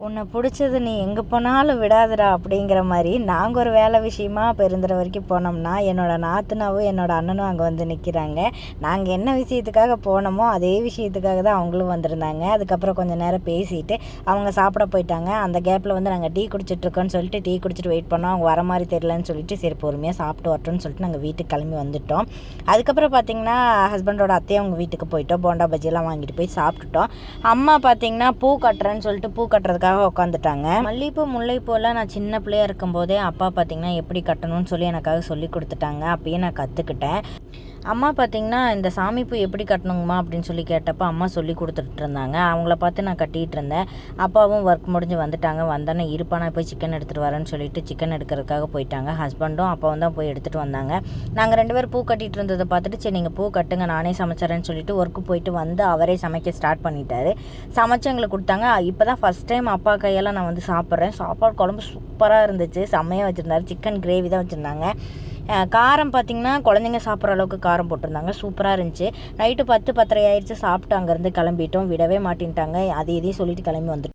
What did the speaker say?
உன்னை பிடிச்சது நீ எங்கே போனாலும் விடாதடா அப்படிங்கிற மாதிரி நாங்கள் ஒரு வேலை விஷயமா பெருந்துற வரைக்கும் போனோம்னா என்னோடய நாத்தனாவும் என்னோடய அண்ணனும் அங்கே வந்து நிற்கிறாங்க. நாங்கள் என்ன விஷயத்துக்காக போனோமோ அதே விஷயத்துக்காக தான் அவங்களும் வந்திருந்தாங்க. அதுக்கப்புறம் கொஞ்சம் நேரம் பேசிட்டு அவங்க சாப்பிட போயிட்டாங்க. அந்த கேப்பில் வந்து நாங்கள் டீ குடிச்சிட்ருக்கோன்னு சொல்லிட்டு டீ குடிச்சிட்டு வெயிட் பண்ணோம். அவங்க வர மாதிரி தெரியலன்னு சொல்லிட்டு சரி பொறுமையாக சாப்பிட்டு வரட்டும்னு சொல்லிட்டு நாங்கள் வீட்டுக்கு கிளம்பி வந்துட்டோம். அதுக்கப்புறம் பார்த்திங்கன்னா ஹஸ்பண்டோட அத்தையும் அவங்க வீட்டுக்கு போயிட்டோம். போண்டா பஜ்ஜியெல்லாம் வாங்கிட்டு போய் சாப்பிட்டுட்டோம். அம்மா பார்த்திங்கன்னா பூ கட்டுறேன்னு சொல்லிட்டு பூ கட்டுறதுக்காக உட்காந்துட்டாங்க. மல்லிகைப்பூ முல்லைப்பூலாம் நான் சின்ன பிள்ளையா இருக்கும்போதே அப்பா பார்த்திங்கன்னா எப்படி கட்டணும்னு சொல்லி எனக்காக சொல்லி கொடுத்துட்டாங்க. அப்பயே நான் கற்றுக்கிட்டேன். அம்மா பார்த்திங்கன்னா இந்த சாமி பூ எப்படி கட்டணுங்கம்மா அப்படின்னு சொல்லி கேட்டப்போ அம்மா சொல்லி கொடுத்துட்டு இருந்தாங்க. அவங்கள பார்த்து நான் கட்டிகிட்டு இருந்தேன். அப்பாவும் ஒர்க் முடிஞ்சு வந்துட்டாங்க. வந்தோன்னே இருப்பா நான் போய் சிக்கன் எடுத்துகிட்டு வரேன்னு சொல்லிட்டு சிக்கன் எடுக்கிறதுக்காக போயிட்டாங்க. ஹஸ்பண்டும் அப்பாவும் தான் போய் எடுத்துகிட்டு வந்தாங்க. நாங்கள் 2 பேரும் பூ கட்டிகிட்டு இருந்ததை பார்த்துட்டு சரி நீங்கள் பூ கட்டுங்க நானே சமைச்சறேன்னு சொல்லிட்டு ஒர்க்கு போயிட்டு வந்து அவரே சமைக்க ஸ்டார்ட் பண்ணிட்டாரு. சமைச்சு எங்களுக்கு கொடுத்தாங்க. இப்போ தான் ஃபஸ்ட் டைம் அப்பா கையெல்லாம் நான் வந்து சாப்பிட்றேன். சாப்பாடு குழம்பு சூப்பராக இருந்துச்சு. செம்மையாக வச்சுருந்தாரு. சிக்கன் கிரேவி தான் வச்சுருந்தாங்க. காரம் பார்த்திங்கன்னா குழந்தைங்க சாப்பிட்ற அளவுக்கு காரம் போட்டிருந்தாங்க. சூப்பராக இருந்துச்சு. நைட்டு 10 10:30 ஆயிடுச்சு. சாப்பிட்டு அங்கேருந்து கிளம்பிட்டோம். விடவே மாட்டேன்ட்டாங்க. அது இதையும் சொல்லிட்டு கிளம்பி வந்துட்டோம்.